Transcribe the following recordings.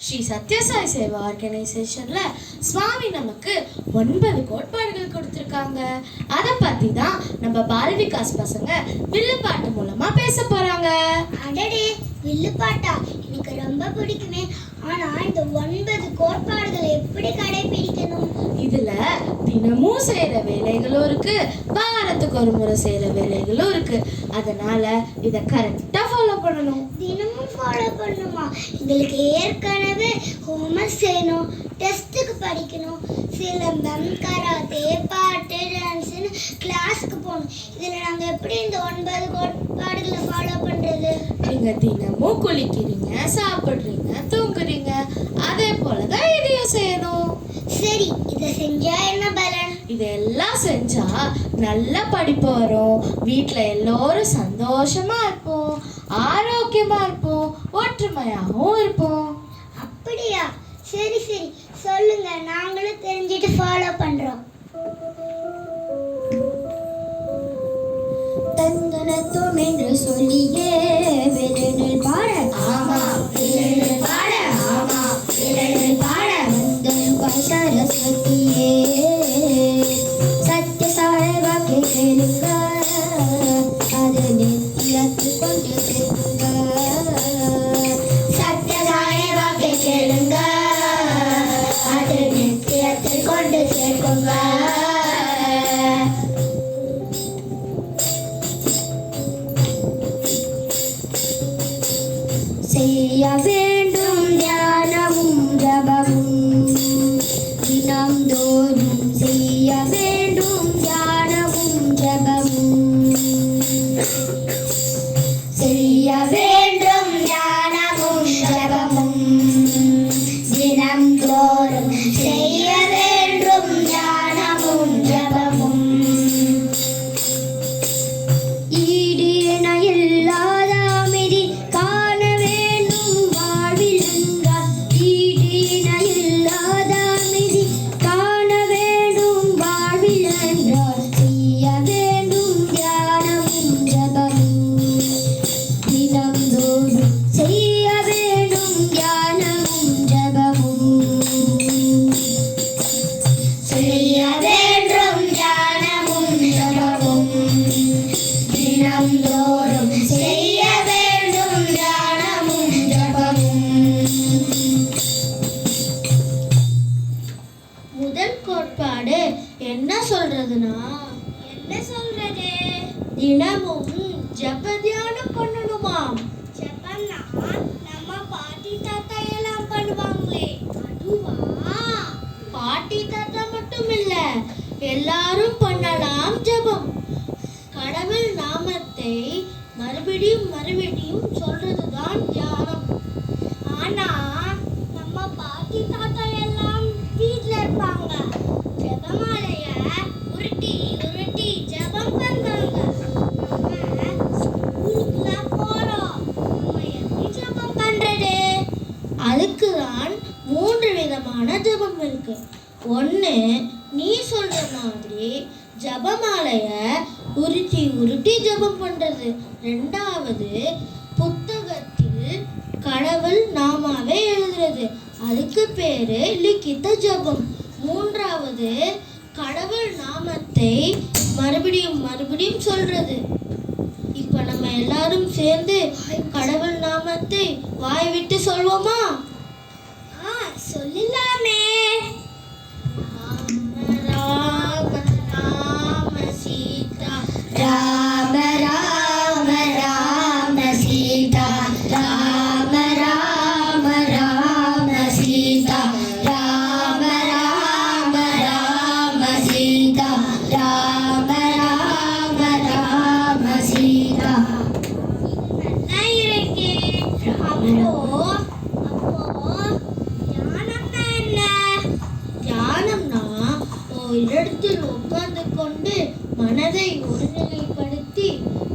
ஸ்ரீ சத்யசாய் சேவா ஆர்கனைசேஷன்ல சுவாமி நமக்கு 9 கோட்பாடுகள் கொடுத்துருக்காங்க. அதை பத்தி தான் நம்ம பால் விகாஸ் பசங்க வில்லுப்பாட்டு மூலமா பேச போறாங்க. அடடே, வில்லுப்பாட்டா எனக்கு ரொம்ப பிடிக்குமே. ஆனா இந்த 9 கோட்பாடுகளை எப்படி கடைபிடிக்கணும்? இதுல தினமும் செய்யற வேலைகளும் இருக்கு, வாரத்துக்கு ஒரு முறை செய்யற வேலைகளும் இருக்கு. அதனால இத கரெக்டா ஃபாலோ பண்ணணும். தினமும் ஃபாலோ பண்ணணுமா? எங்களுக்கு ஏற்கனவே ஹோம்வொர்க் செய்யணும், டெஸ்ட்டுக்கு படிக்கணும், சிலம்பம், கராத்தே, பாட்டு, டான்ஸ்னு கிளாஸுக்கு போகணும். இதில் நாங்கள் எப்படி இந்த 9 கோட்பாடுகளை ஃபாலோ பண்ணுறது? நீங்க தினமும் குளிக்கிறீங்க, சாப்பிட்றீங்க, தூங்குறீங்க, அதே போலதான் இதையும் செய்யணும். சரி, இதை செஞ்சா என்ன பலன்? இதெல்லாம் செஞ்சா நல்ல படிப்பு வரும், வீட்டுல எல்லோரும் சந்தோஷமா இருப்போம், ஆரோக்கியமா இருப்போம், ஒற்றுமையாகவும் இருப்போம். அப்படியா? சரி சரி, சொல்லுங்க, நாங்களும் தெரிஞ்சுட்டு ஃபாலோ பண்றோம். தந்தனத்தும் என்று சொல்லியே விரலில் பாட, ஆமா விரலில் பாட, ஆமா விரலில் பாட வந்தருவாய் சரஸ்வதியே. சத்யசாய வாக்கை கேளுங்க, அது நெத்தியத்தில் கொண்டு சேர்க்குங்க. சத்யசாய வாக்கை கேளுங்க, அது நெத்தியத்தில் கொண்டு சேர்க்குங்க. செய்ய வேண்டும் தியானமும் ஜபமும், தினம்தோறும் செய்ய வேண்டும் தியானமும் ஜபமும். செய்ய வேண்டும் தியானமும் ஜபமும், தினம்தோறும் செய்ய வேண்டும் தியானமும் ஜபமும். ஈடு இணை இல்லாத அமைதி காண வேண்டும் வாழ்வில் என்றால், ஈடு இணை இல்லாத அமைதி காண வேண்டும் வாழ்வில் என்றால், செய்ய வேண்டும் தியானமும் ஜபமும், தினம்தோறும் செய்ய வேண்டும் தியானமும் ஜபமும். செய்ய வேண்டும் தியானமும் ஜபமும், தினம்தோறும் செய்ய வேண்டும் தியானமும் ஜபமும். முதல் கோட்பாடு என்ன சொல்றதுன்னா, என்ன சொல்றது? தினமும் ஜப தியானம் பண்ணணுமாம். ஜபம்னா நம்ம பாட்டி தாத்தா எல்லாம் பண்ணுவாங்களே, அதுவா? பாட்டி தாத்தா மட்டும் இல்ல, எல்லாரும் பண்ணலாம் ஜபம். கடவுள் நாமத்தை மறுபடியும் மறுபடியும் சொல்றதுதான் தியானம். ஆனா நம்ம பாட்டி தாத்தா எல்லாம் வீட்ல இருப்பாங்க, ஜெபமாலைய உருட்டி உருட்டி ஜெபம் பண்றாங்க. நம்ம ஸ்கூலுக்குலாம் போறோம், நம்ம எப்படி ஜெபம் பண்றது? அதுக்கு தான் 3 விதமான ஜபம் இருக்கு. ஒன்று, நீ சொல்ற மாதிரி ஜபமாலைய உருட்டி உருட்டி ஜபம் பண்றது. 2வது, புத்தகத்தில் கடவுள் நாமாவே எழுதுறது, அதுக்கு பேரு லிখিত ஜபம். 3வது, கடவுள் நாமத்தை மறுபடியும் மறுபடியும் சொல்றது. இப்ப நம்ம எல்லாரும் சேர்ந்து கடவுள் நாமத்தை வாய் விட்டு சொல்வோமா? சொல்லலாமே. ராம ராம சீதா, ராம ராம ராம சீதா, ராம ராம ராம சீதா, ராம ராம ராம சீதா, ராம ராம ராம சீதா. நல்லா இருக்கு. அப்போ ஞானம்னா என்ன? தியானம்னா ஒரு இடத்தில் உட்கார்ந்து கொண்டு மனதை ஒருநிலைப்படுத்தி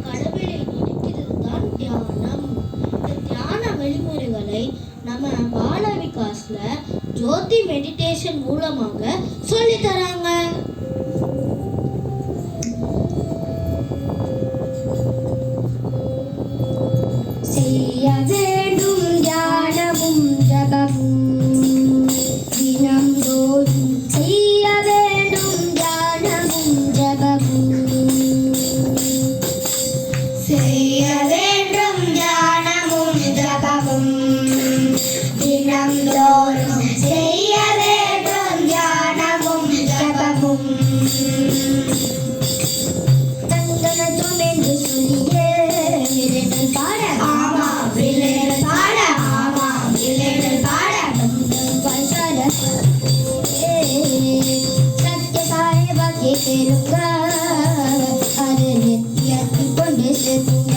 கடவுளை நினைக்கிறது தான் தியானம். இந்த தியான வழிமுறைகளை நம்ம பால விகாஸ்ல ஜோதி மெடிடேஷன் மூலமாக சொல்லி தராங்க. செய்ய வேண்டும் தியானமும் ஜபமும், தினம்தோறும் செய்ய வேண்டும் தியானமும் ஜபமும். தங்கனத்தும் என்று சொல்லியே விரலில் பாட ஆமா விரலில் பாட ஆமா விரலில் பாட சத்ய சாயபாக்கி பெருங்க அது நித்தியத்தில் கொண்டு சேர்த்துங்க.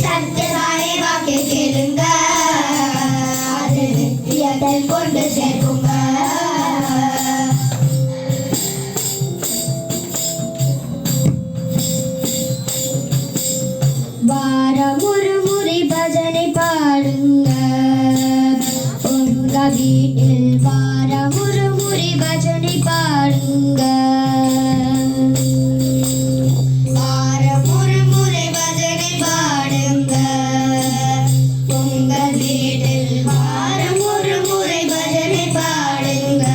சத்ய சாயபாக்கி கேளுங்க அது நித்தியத்தில் கொண்டு சேர்க்குங்க. வாரம் ஒரு முறை பஜனை பாடுங்க உங்க வீட்டில். வாரம் ஒரு முறை பஜனை பாடுங்க. வாரம் ஒரு முறை பஜனை பாடுங்க உங்க வீட்டில். வாரம் ஒரு முறை பஜனை பாடுங்க.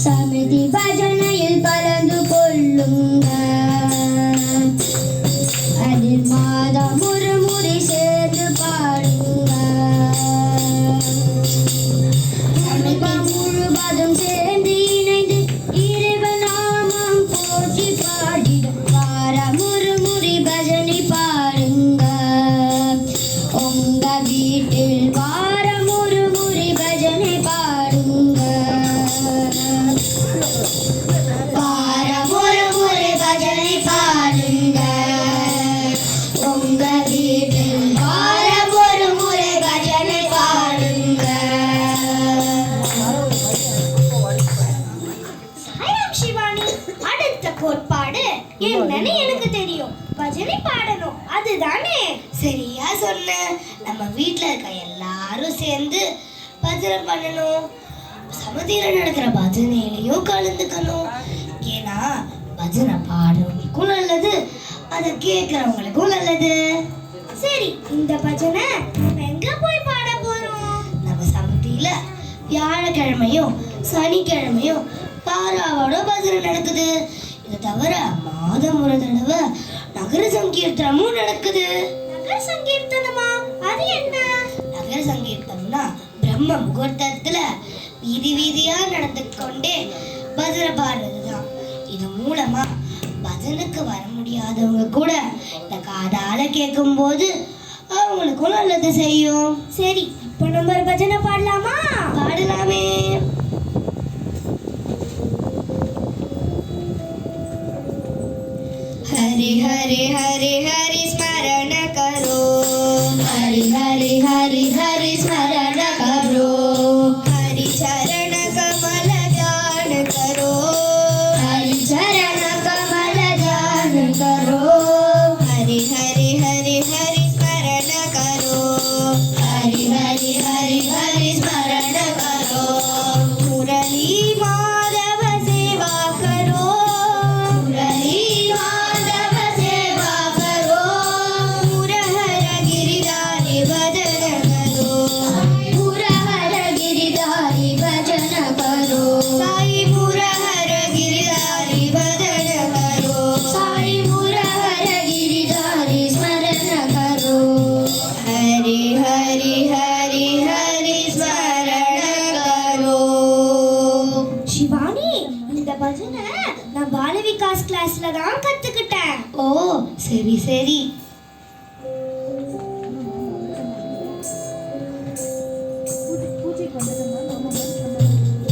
சமிதி பஜனையில் கலந்து கொள்ளுங்க. அதில் மாதம் ஒரு முறை சேர்ந்து பாடுங்க. சமீபம் முழுவதும் சேர்ந்து இணைந்து இறைவன் நாமம் போற்றி பாடிட வாரம் ஒரு முறை பஜனை பாடுங்க உங்க வீட்டில். வாரம் ஒரு முறை பஜனை பாடுங்க. வாரம் ஒரு முறை பஜனை பாடுங்க உங்க வீட்டில். வாரம் ஒரு முறை பஜனை பாடுங்க. சாய்ராம் சிவானி, அடுத்த கோட்பாடு என்னன்னு எனக்கு தெரியும். பஜனை பாடணும் அதுதானே? சரியா சொன்ன. நம்ம வீட்டில் இருக்க எல்லாரும் சேர்ந்து பஜனை பண்ணணும். சமதியில் நடக்கிற பஜனையிலையும் கலந்துக்கணும். ஏன்னா பஜனை பாடுறவங்களுக்கும் நல்லது, அதை கேட்குறவங்களுக்கும் நல்லது. சரி, இந்த பஜனை நம்ம எங்க போய் பாட போறோம்? நம்ம சமதியில வியாழக்கிழமையும் சனிக்கிழமையும் தாராவோட பஜனை நடக்குது. இதை தவிர மாதம் ஒரு தடவை நகர சங்கீர்த்தனமும் நடக்குது. நகர சங்கீர்த்தனமா? அது என்ன? நகர சங்கீர்த்தனம்னா பிரம்ம முகூர்த்தத்துல வீதி வீதியா நடந்து கொண்டே பஜனை பாடுறதுதான். இது மூலமா பஜனுக்கு வர முடியாதவங்க கூட இந்த காதால கேட்கும் போது அவங்களுக்கும் நல்லது செய்யும். சரி, இப்போ நம்ம ஒரு பஜனை பாடலாமா? பாடலாமே. हरि हरि हरि हरि स्मरण करो. हरि हरि हरि हरि स्मरण करो. हरि चरण कमल ध्यान करो. हरि चरण कमल ध्यान करो. हरि हरि हरि हरि स्मरण करो. हरि हरि हरि हरि स्मरण करो. मुरली माधव सेवा करो. मुरली माधव सेवा करो. मुरहर गिरिधारी भजन करो. मुरहर गिरिधारी भजन करो. साई मुरहर गिरिधारी भजन करो. साई मुरहर गिरिधारी स्मरण करो. हरि हरि हरि हरि स्मरण करो. சிவானி, இந்த பஜனை நான் பால விகாஸ் கிளாஸ்ல தான் கத்துக்கிட்டேன். ஓ சரி சரி.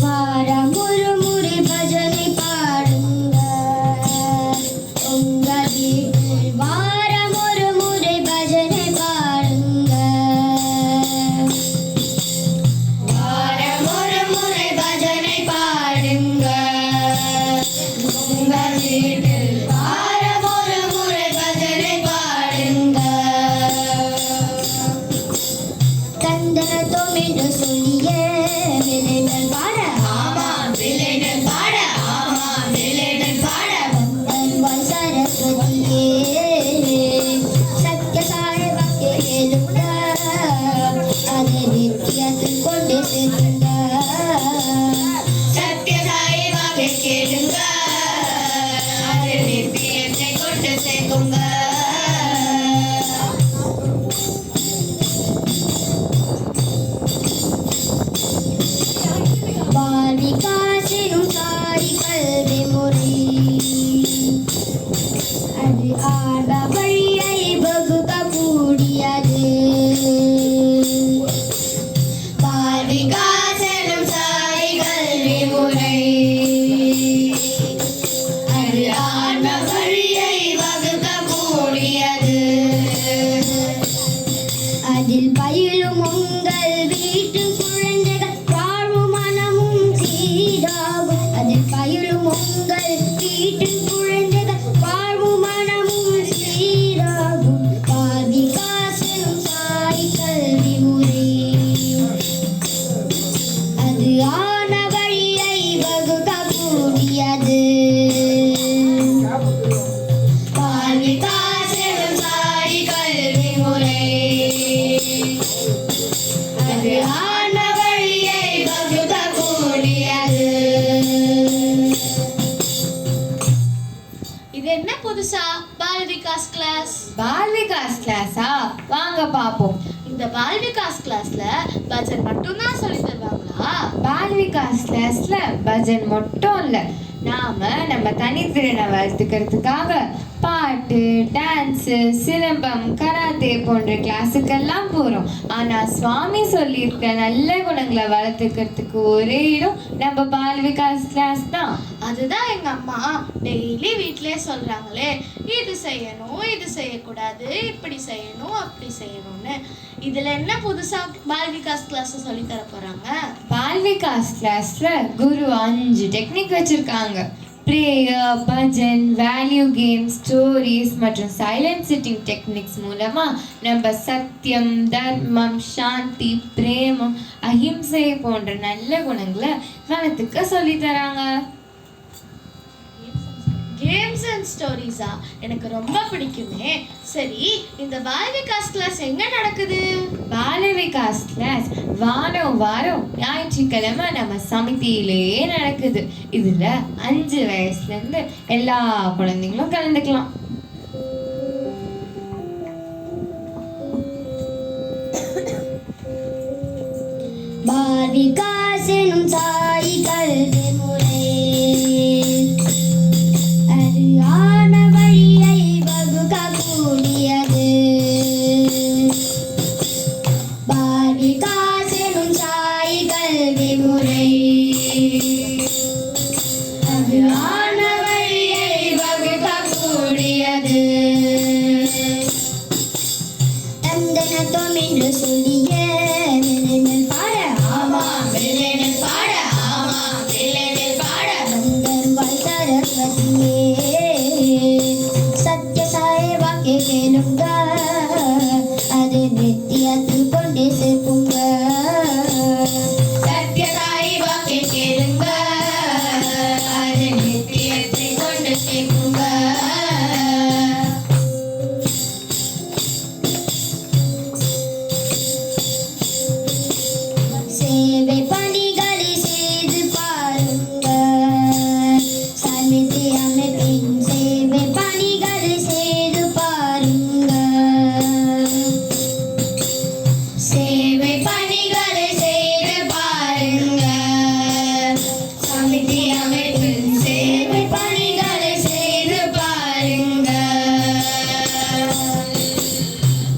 வாரம் ஒரு முறை பஜனை பாடுங்க உங்க வீட்டில். வாரம் ஒரு முறை பஜனை பாடுங்க. வாரம் ஒரு முறை பஜனை பாடுங்க உங்க வீட்டில். வாரம் ஒரு முறை பஜனை பாடுங்க. தந்தனத்தோம் என்று சொல்லியே விலைகள் பாட ஆமா விலைகள் பாட ஆமா விலைகள் பாட வந்தன் சரஸ்வதியே சத்ய சாயபாக்கி கேளுங்க அதை நித்தியத்தில் கொண்டு சேர்த்துங்க. சத்ய சாயபாக்கி கேளுங்க அதை நித்தியத்தை கொண்டு சேர்த்துங்க. அதில் பயிலும் உங்கள் வீட்டு குழந்தைகள் வாழ்வும் மனமும் சீராகும். அதில் பயிலும் உங்கள் வீட்டு குழந்தைகள் வாழ்வும் மனமும் சீராகும். பாதி காசனும் சாய் கல்வி முறை அது ஆன வழியை வகுக்கக்கூடியது. பாதி காசனும் சாய் கல்வி முறை அது ஆன வழியை வகுக்கக்கூடியது. இது என்ன புதுசா பால் விகாஸ் கிளாஸ்? பால் விகாஸ் கிளாஸா? வாங்க பாப்போம். இந்த பால் விகாஸ் கிளாஸ்ல பஜன் மட்டும்தான் சொல்லி தருவாங்களா? பால் விகாஸ் கிளாஸ்ல பஜன் மட்டும் இல்ல, நாம நம்ம தனித்திறனை வளர்த்துக்கிறதுக்காக பாட்டு, டான்ஸு, சிலம்பம், கராத்தே போன்ற கிளாஸுக்கெல்லாம் போகிறோம். ஆனால் சுவாமி சொல்லியிருக்க நல்ல குணங்களை வளர்த்துக்கிறதுக்கு ஒரே இடம் நம்ம பால் விகாஸ் கிளாஸ் தான். அதுதான் எங்க அம்மா டெய்லி வீட்டிலே சொல்றாங்களே, இது செய்யணும், இது செய்யக்கூடாது, இப்படி செய்யணும், அப்படி செய்யணும்னு. இதுல என்ன புதுசா பால் விகாஸ் கிளாஸ் சொல்லி தர போறாங்க? பால் விகாஸ் கிளாஸ்ல குரு 5 டெக்னிக் வச்சிருக்காங்க. Prayer, bhajan, value game, stories மற்றும் சைலண்ட் சிட்டிங் டெக்னிக்ஸ் மூலமா நம்ம சத்தியம், தர்மம், சாந்தி, பிரேமம், அஹிம்சை போன்ற நல்ல குணங்களை வளர்த்துக்க சொல்லி தராங்க. கேம்ஸ் அண்ட் ஸ்டோரிஸா? எனக்கு ரொம்ப பிடிக்குமே. சரி, இந்த பால் விகாஸ் கிளாஸ் எங்க நடக்குது? பால விகாஸ் கிளாஸ் வாரம் வாரம் ஞாயிற்றுக்கிழமை நம்ம சமிதியிலேயே நடக்குது. இதுல 5 வயசுல இருந்து எல்லா குழந்தைங்களும் கலந்துக்கலாம். பால் விகாஸ் எனும் சாய் கல்வி முறை அது ஆன வழியை வகுக்கக்கூடியது. பால் விகாஸ் எனும் சாய் கல்வி முறை அது ஆன வழியை வகுக்கக்கூடியது. தந்தனத்தோம் என்று சொல்லிய மெல்லினில் பாட, ஆமா மெல்லினில் பாட, ஆமா மெல்லினில் பாட வந்தருவாய் சரஸ்வதியே. சத்ய சாய் வாக்கே கேளுங்க, அது நித்தியத்தில் கொண்டே சேர்ப்புங்க. சத்ய சாய் வாக்கே கேளுங்க, அது நித்தியத்தில் கொண்டு சேர்ப்புங்க. சேவை பணிகளை செய்து பாருங்க, சமிதி அமைப்பின் சேவை பணிகளை செய்து பாருங்க. சேவை பணிகளை செய்து பாருங்க, சமிதி அமைப்பின் சேவை பணிகளை செய்து பாருங்க.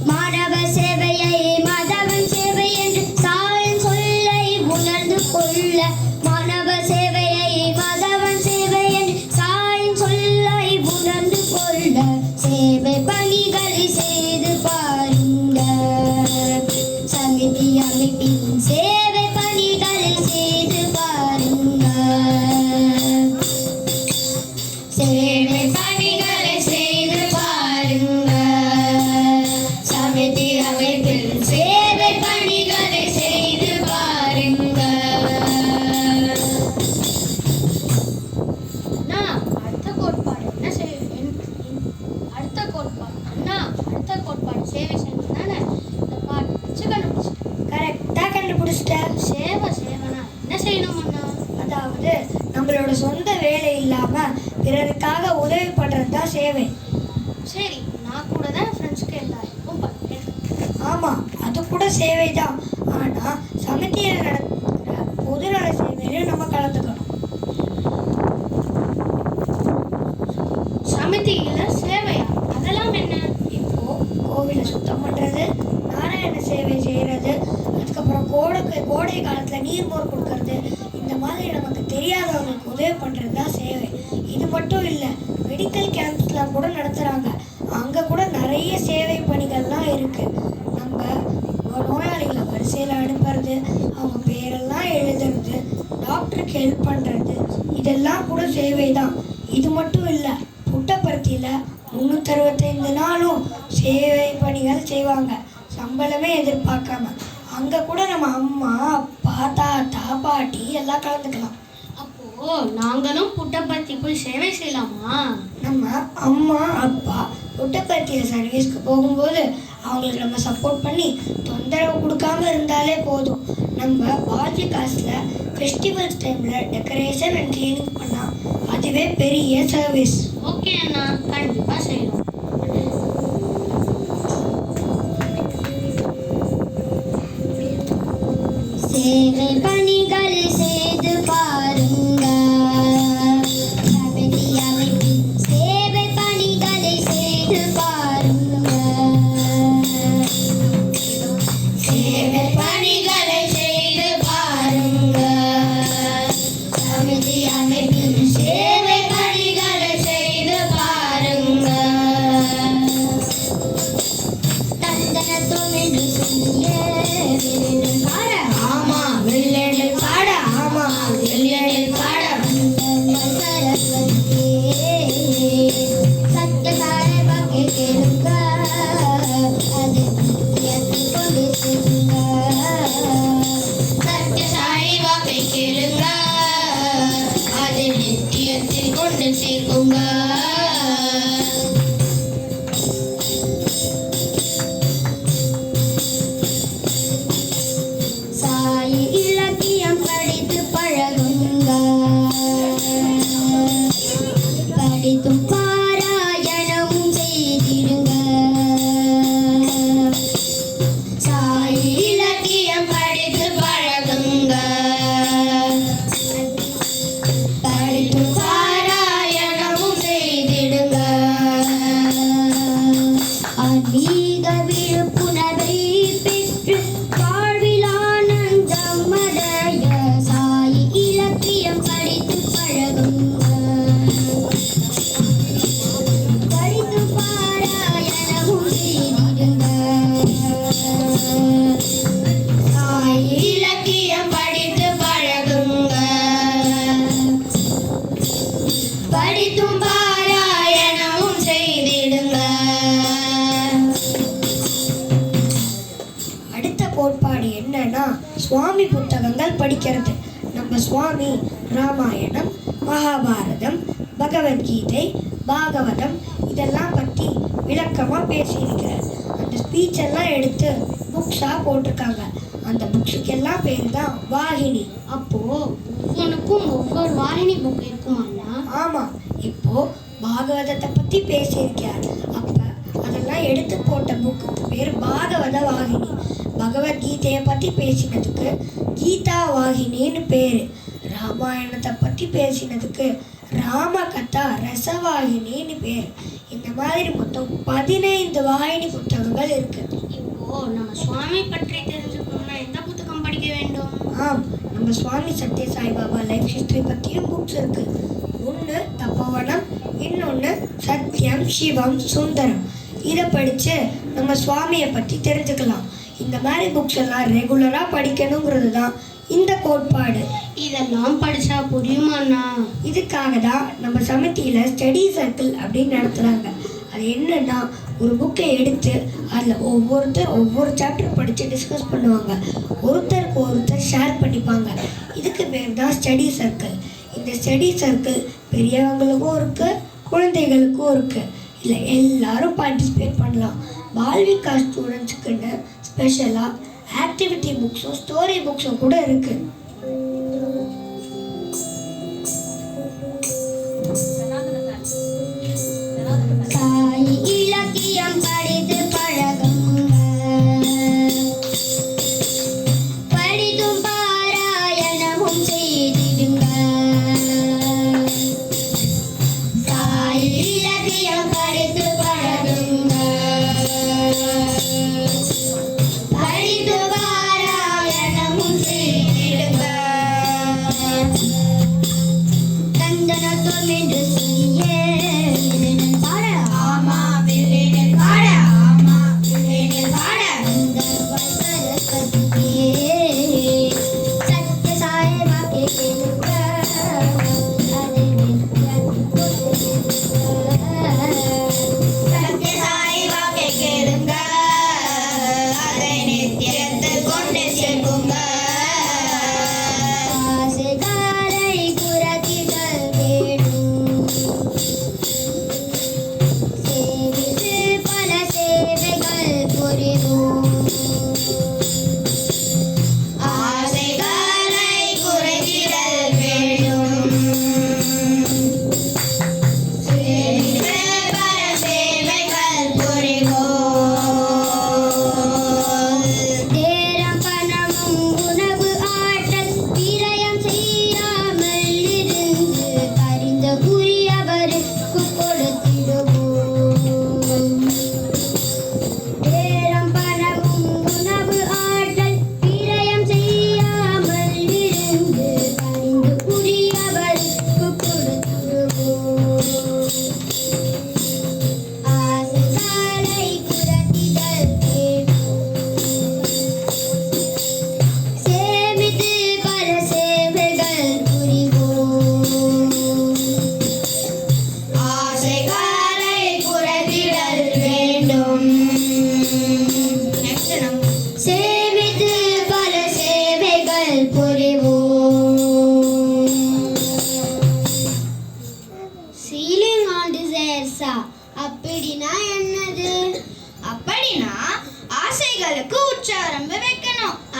மாணவ சேவையை மாதவன் சேவை என்று சாயின் சொல்லை உணர்ந்து கொள்ள. மாணவ சேவையை மாதவன் சேவை என்று சாயின் சொல்லை உணர்ந்து கொள்ள. சேவை பணிகளை செய்து பாருங்க, சமிதி அமைப்பின் சேவை பணிகளை செய்து பாருங்க. சேவை பணிகளை செய்து பாருங்க, சமிதி அமைப்பில் சேவை பணிகளை செய்து பாருங்க. அண்ணா, அடுத்த கோட்பாடு என்ன அடுத்த கோட்பாடு அண்ணா, அடுத்த கோட்பாடு சேவை செய்யணும் தானே? இந்த பாட்டு வச்சு கண்டுபிடிச்சிட்டேன். கரெக்டாக கண்டுபிடிச்சிட்டேன். சேவைனா என்ன செய்யணும் அண்ணா? அதாவது நம்மளோட சொந்த வேலை இல்லாமல் பிறருக்காக உதவி பண்ணுறது தான் சேவை. சரி, நான் கூட தான் ஃப்ரெண்ட்ஸ்க்கு எல்லாருக்கும் பண்ணுறேன். ஆமாம், அது கூட சேவை தான். ஆனால் சமிதியில் நடக்கிற பொதுநல சேவையிலும் நம்ம கலந்துக்கணும். சமிதியில் சேவையா? அதெல்லாம் என்ன? இப்போ கோவிலை சுத்தம் பண்ணுறது, நாராயண சேவை செய்கிறது, அதுக்கப்புறம் கோடை காலத்தில் நீர்மோர் கொடுக்கறது, இந்த மாதிரி நமக்கு தெரியாதவங்களுக்கு உதவி பண்ணுறது தான் சேவை. இது மட்டும் இல்லை, மெடிக்கல் கேம்ப்ஸ்லாம் கூட நடத்துகிறாங்க. அங்கே கூட நிறைய சேவை பணிகள்லாம் இருக்குது. நம்ம பண்ணுறது, அவங்க பேரெல்லாம் எழுதுறது, டாக்டருக்கு ஹெல்ப் பண்ணுறது, இதெல்லாம் கூட சேவை தான். இது மட்டும் இல்லை, புட்டபர்த்தியில் 365 நாளும் சேவை பணிகள் செய்வாங்க, சம்பளமே எதிர்பார்க்காம. அங்கே கூட நம்ம அம்மா அப்பா தாத்தா பாட்டி எல்லாம் கலந்துக்கலாம். அப்போ நாங்களும் புட்டபர்த்தி போய் சேவை செய்யலாமா? நம்ம அம்மா அப்பா புட்டபர்த்தியில் சர்வீஸ்க்கு போகும்போது அவங்களுக்கு நம்ம சப்போர்ட் பண்ணி தொந்தரவு கொடுக்காம இருந்தாலே போதும். நம்ம பால்ஜி காசில் ஃபெஸ்டிவல்ஸ் டைமில் டெக்கரேஷன் அண்ட் க்ளீனிங் பண்ணால் அதுவே பெரிய சர்வீஸ். ஓகே அண்ணா, கண்டிப்பாக செய்யணும். சேவை பணிகள் செய்து பாருங்க. சமிதி அமைப்பில் சேவை பணிகளை செய்து பாருங்க. சேவை பணிகளை செய்து பாருங்க. சமிதி அமைப்பில் சேவை பணிகளை செய்து பாருங்க. தந்தனத்தும் என்று சொல்லிய பாட ஆமா வெள்ளை பாட, ஆமா வெள்ளை பாட. சரஸ்வதி சத்யசார பகை கேளுங்க, அது நித்தியத்தில் கொண்டு செல்லுங்க. சத்யசாயி வாக்கை கேளுங்க, அதை நித்தியத்தில் கொண்டு சேர்க்குங்க. சாயி இலக்கியம் படித்து பழகுங்க. படித்தும் பாராயணமும் செய்திடுங்க. சாயி இலக்கியம் படித்து பழகுங்க. படித்து பாராயணமும் செய்திடுங்க. ஆன்மீக விழிப்புணர்வை பெற்று வாழ்வில் ஆனந்தம் அடைய சாயி இலக்கியம் படித்து பழகுங்க. படித்து பாராயணமும் செய்திடுங்க. சாயி இலக்கியம் படித்து பழகுங்க. படித்தும் பாராயணமும் செய்திடுங்க. அடுத்த கோட்பாடு என்னன்னா சுவாமி புத்தகங்கள் படிக்கிறது. நம்ம சுவாமி ராமாயணம், மகாபாரதம், பகவத்கீதை, பாகவதம் இதெல்லாம் பற்றி விளக்கமாக பேசியிருக்கிறார். அந்த ஸ்பீச் எல்லாம் எடுத்து புக்ஸாக போட்டிருக்காங்க. அந்த புக்ஸுக்கெல்லாம் பேர் தான் வாகினி. அப்போ ஒவ்வொன்றுக்கும் ஒவ்வொரு வாகினி புக் இருக்குமாண்ணா? ஆமாம், இப்போ பாகவதத்தை பற்றி பேசியிருக்கார். அப்போ அதெல்லாம் எடுத்து போட்ட புக்கு பேர் பாகவத வாகினி. பகவத்கீதையை பற்றி பேசினதுக்கு கீதா வாகினின்னு பேர். ராமாயணத்தை பற்றி பேசினதுக்கு ராமகதா ரசவாகினின்னு பேர். இந்த மாதிரி மொத்தம் 15 வாகினி புத்தகங்கள் இருக்கு. இப்போ நம்ம சுவாமி பற்றி தெரிஞ்சுக்கணும்னா எந்த புத்தகம் படிக்க வேண்டும்? ஆம், நம்ம சுவாமி சத்ய சாய்பாபா லைஃப் ஹிஸ்டரி பற்றியும் புக்ஸ் இருக்கு. ஒன்று தப்போவனம், இன்னொன்று சத்யம் சிவம் சுந்தரம். இதை படித்து நம்ம சுவாமியை பற்றி தெரிஞ்சுக்கலாம். இந்த மாதிரி புக்ஸ் எல்லாம் ரெகுலராக படிக்கணுங்கிறது தான் இந்த கோட்பாடு. இதெல்லாம் படிச்சா புரியுமாண்ணா? இதுக்காக தான் நம்ம சமிதியில் ஸ்டடி சர்க்கிள் அப்படின்னு நடத்துகிறாங்க. அது என்னன்னா, ஒரு புக்கை எடுத்து அதில் ஒவ்வொருத்தர் ஒவ்வொரு சாப்டர் படித்து டிஸ்கஸ் பண்ணுவாங்க. ஒருத்தருக்கு ஒருத்தர் ஷேர் பண்ணிப்பாங்க. இதுக்கு பேர் தான் ஸ்டடி சர்க்கிள். இந்த ஸ்டடி சர்க்கிள் பெரியவங்களுக்கும் இருக்குது, குழந்தைகளுக்கும் இருக்குது. இல்லை எல்லாரும் பார்ட்டிசிபேட் பண்ணலாம். பால்விகா ஸ்டூடெண்ட்ஸுக்குன்னு ஸ்பெஷலாக ஆக்டிவிட்டி புக்ஸும் ஸ்டோரி புக்ஸும் கூட இருக்குது. சாயி இலக்கியம் படித்து பழகுங்க. படித்தும் பாராயணமும் செய்திடுங்க. சாயி இலக்கியம் படித்து பழகுங்க. படித்து பாராயணமும் செய்திடுங்க.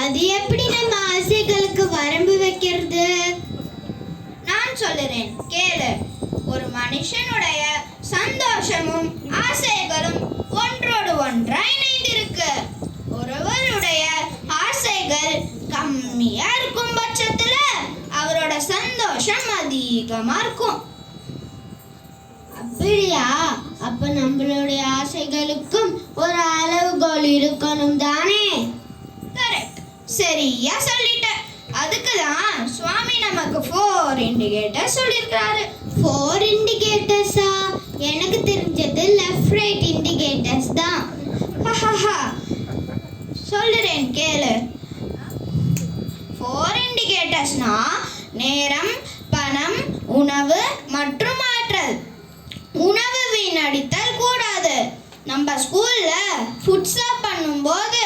அது எப்படி நம்ம ஆசைகளுக்கு வரம்பு வைக்கிறது? நான் சொல்லுறேன் கேளு. ஒரு மனுஷனுடைய சந்தோஷமும் ஆசைகளும் ஒன்றோடு ஒன்றாய் இணைந்திருக்கு. ஒருவருடைய ஆசைகள் கம்மியா இருக்கும் பட்சத்துல அவரோட சந்தோஷம் அதிகமா இருக்கும். அப்படியா? அப்ப நம்மளுடைய ஆசைகளுக்கும் ஒரு அளவுகோல் இருக்கணும் தானே? கரெக்ட், சரியா சொல்லிட்ட. அதுக்குதான் சுவாமி நமக்கு 4 இண்டிகேட்டர் சொல்லியிருக்காரு. 4 இண்டிகேட்டர்ஸா? எனக்கு தெரிஞ்சது லெஃப்ட் ரைட் இண்டிகேட்டர்ஸ் தான். சொல்லுறேன் கேளு. 4 இண்டிகேட்டர்ஸ்னா நேரம், பணம், உணவு மற்றும் ஆற்றல். உணவு வீணடித்தல் கூடாது. நம்ம ஸ்கூல்ல ஃபுட் சர்வ் பண்ணும்போது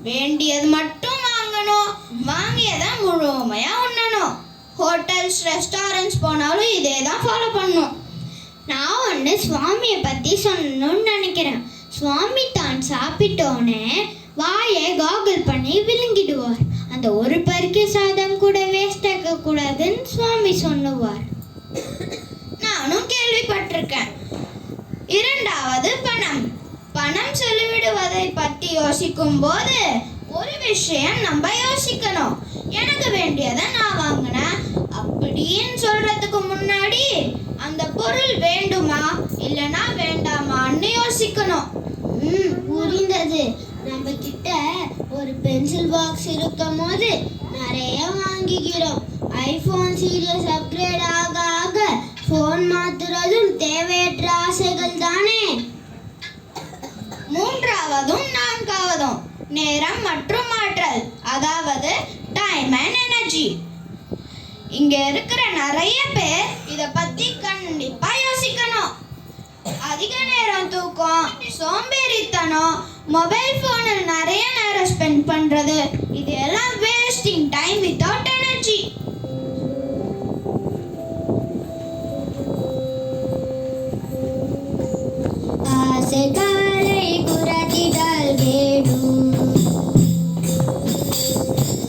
வேண்டியது மட்டும் வாங்கணும், வாங்கியதை முழுமையா உண்ணணும். ஹோட்டல்ஸ் ரெஸ்டாரண்ட்ஸ் போனாலும் இதே தான் ஃபாலோ பண்ணணும். நான் ஒன்று சுவாமியை பற்றி சொல்லணும்னு நினைக்கிறேன். சுவாமி தான் சாப்பிட்டோன்னே வாயை காகல் பண்ணி விழுங்கிடுவார். அந்த ஒரு பருக்கை சாதம் கூட வேஸ்ட் ஆக்கக்கூடாதுன்னு சுவாமி சொல்லுவார். நானும் கேள்விப்பட்டிருக்கேன். 2வது பணம். பணம் செலவிடுவதை பற்றி யோசிக்கும் போது ஒரு விஷயம் நம்ம யோசிக்கணும். எனக்கு வேண்டியதை நான் வாங்கினேன் அப்படின்னு சொல்றதுக்கு முன்னாடி அந்த பொருள் வேண்டுமா இல்லைன்னா வேண்டாமான்னு யோசிக்கணும். புரிந்தது. நம்ம கிட்ட ஒரு பென்சில் பாக்ஸ் இருக்கும் போது நிறைய வாங்கிக்கிறோம். ஐபோன் சீரியஸ் அப்கிரேட் ஆக ஆக ஃபோன் மாத்துறதும் தேவையற்ற ஆசைகள் தானே. 3வதும் 4வதும் நேரம் மற்றும் ஆற்றல், அதாவது டைம் அண்ட் எனர்ஜி. இங்க இருக்கிற நிறைய பேர் இத பத்தி கண்டிப்பா யோசிக்கணும். அதிக நேரம் தூக்கம், சோம்பேறித்தனம், மொபைல் போனில் நிறைய நேரம் ஸ்பெண்ட் பண்றது, இது எல்லாம் வேஸ்டிங் டைம் வித்தவுட் எனர்ஜி. ஆசைகளை குறைத்திடல் வேண்டும்.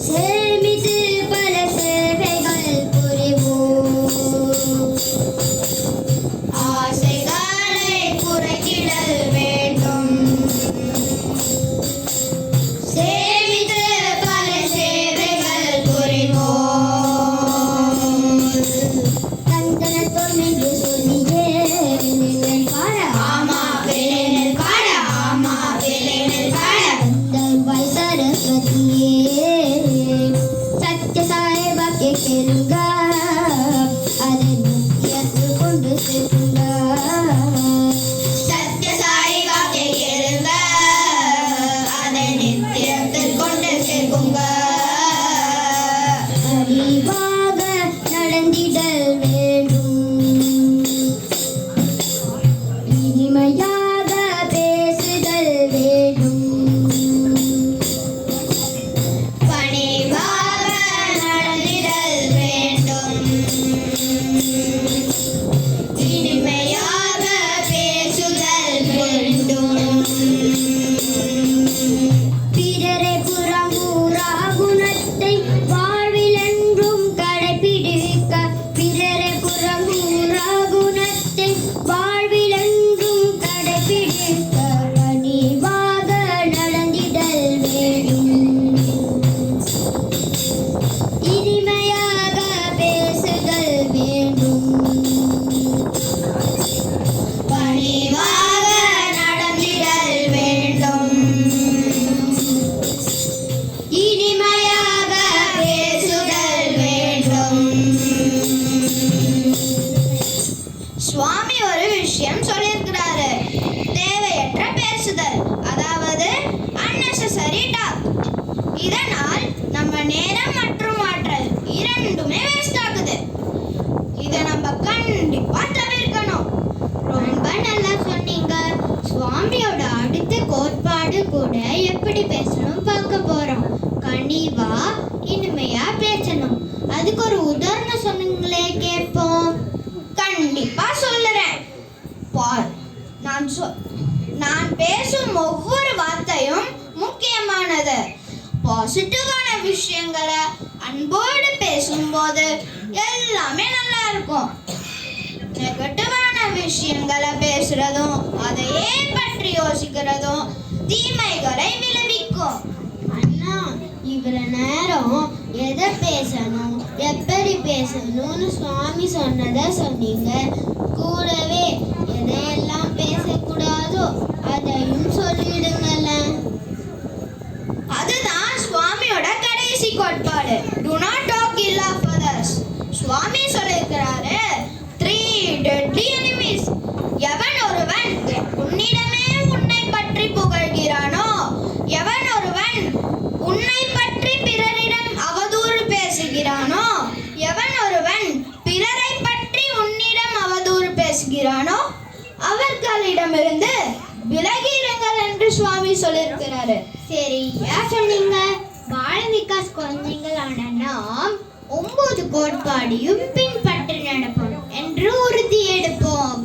சேமித்து பல சேவைகள் புரிவோம். ஆசைகளை குறைத்திடல் வேண்டும். சேமித்து பல சேவைகள் புரிவோம். தந்தனத்தோடு நின்று சொல்லியே விண்ணில் பாட. ஆமா விளைநில் பாட, ஆமா விளைநில் பாட. தந்தாய் சரஸ்வதியே சத்ய சாயபா கேளுங்க. அதை நித்தியத்தில் கொண்டு சேர்க்குங்க. சத்யசாயி வாக்கை கேளுங்க, அதை நித்தியத்தில் கொண்டு சேர்க்குங்க. அறிவாக நடந்திடல் வேண்டும். இனிமையாக பேசுதல் வேண்டும். பணிவாக நடந்திடல் வேண்டும். இனிமையாக பேசுதல் வேண்டும். பிறரை புறங்கூறா குணத்தை வாழ்வில் என்றும் கடைபிடிக்க. பிறரை புறங்கூறா குணத்தை வாழ்வில் என்றும் கடைபிடிக்க. பணிவாக நடந்திடல் வேண்டும். இனிமையாக பேசுதல் வேண்டும். பணிவாக நடந்திடல் வேண்டும். இனிமையாக பேசுதல் வேண்டும். சுவாமி ஒரு விஷயம் சொல்லியிருக்கிறாரு. தேவையற்ற பேசுதல், அதாவது unnecessary talk. இதனால் நம்ம நேரம் மற்றும் ஆற்றல் இரண்டுமே வேஸ்ட் ஆகுது. இதை நம்ம கண்டிப்பா தவிர்க்கணும். ரொம்ப நல்லா சொன்னீங்க. சுவாமியோட அடுத்த கோட்பாடு கூட எப்படி பேசணும் பார்க்க போறோம். கனிவா இனிமையா பேசணும். அதுக்கு ஒரு உதாரணம் சொன்னீங்களே கேட்போம். கண்டிப்பா சொல்லுறேன். பார், நான் பேசும் ஒவ்வொரு வார்த்தையும் முக்கியமானது. பார் பாசிட்டிவான விஷயங்களை அன்போடு பேசும்போது எல்லாமே நல்லா இருக்கும். நெகட்டிவான விஷயங்களை பேசுறதும் அதையே பற்றி யோசிக்கிறதும் தீமைகளை விளைவிக்கும். அண்ணா, இவ்வளவு நேரம் எதை பேசணும் எப்படி பேசணும்னு சுவாமி சொன்னதை சொன்னீங்க. கூடவே எதையெல்லாம் பேசக்கூடாதோ அதையும் சொல்லிடுங்கல்ல. அதுதான் சுவாமியோட கடைசி கோட்பாடு. Do not talk ill of others. சுவாமி சொல்லியிருக்கிறாரு, 3 deadly enemies. எவன் ஒருவன் உன்னிடமே உன்னை பற்றி புகழ்கிறானோ, எவன் ஒருவன் உன்னை பற்றி பிறரிடம் அவதூறு பேசுகிறானோ, எவன் ஒருவன் பிறரை பற்றி உன்னிடம் அவதூறு பேசுகிறானோ அவர்களிடமிருந்து விலகி இருங்கள் என்று சுவாமி சொல்லியிருக்கிறாரு. சரியா சொன்னீங்க. பால விகாஸ் குழந்தைங்களான நாம் 9 கோட்பாடையும் பின்பற்றி நடப்போம் என்று உறுதி எடுப்போம்.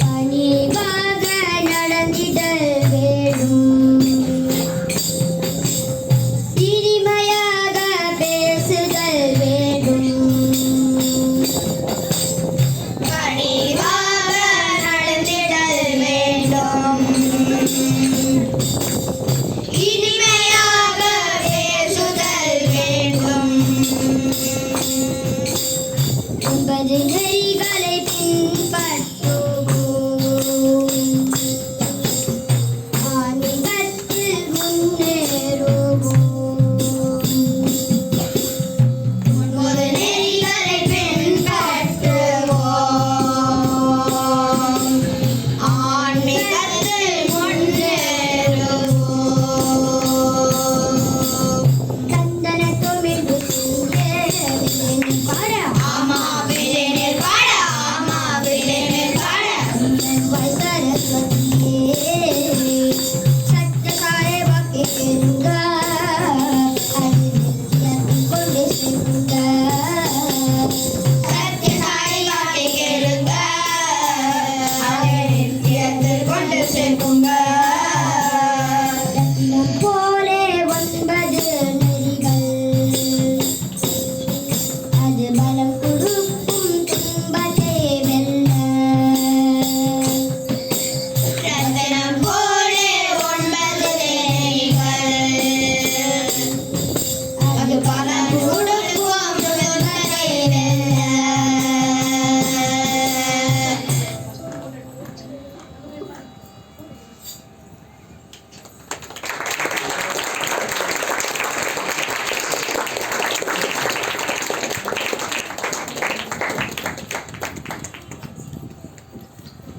பணிவாக நடந்திடல் வேணும், சிறுமையாக பேசுதல் வேணும். பணிவாக நடந்திடல் வேண்டும், இனிமையாக பேசுதல் வேண்டும். 9 நெறிகளை பின்பற்றுவோம், ஆன்மீகத்தில் முன்னேறுவோம். 9 நெறிகளை பின்பற்றுவோம், ஆன்மீகத்தில் முன்னேறுவோம். தந்தன தொழில் பாட ஆமா விளைநில் பாட, ஆமா விளைநில் பாட. சரஸ்வதியே சத்தகார வாக்கை கேளுங்க, அது நித்தியத்தில் கொண்டு செல்லுங்க. சத்யசாயி வாக்கை கேளுங்க, அதை நித்தியத்தில் கொண்டு சேர்க்குங்க. ரத்தினம் போலே 9 நெறிகள், அது பலம்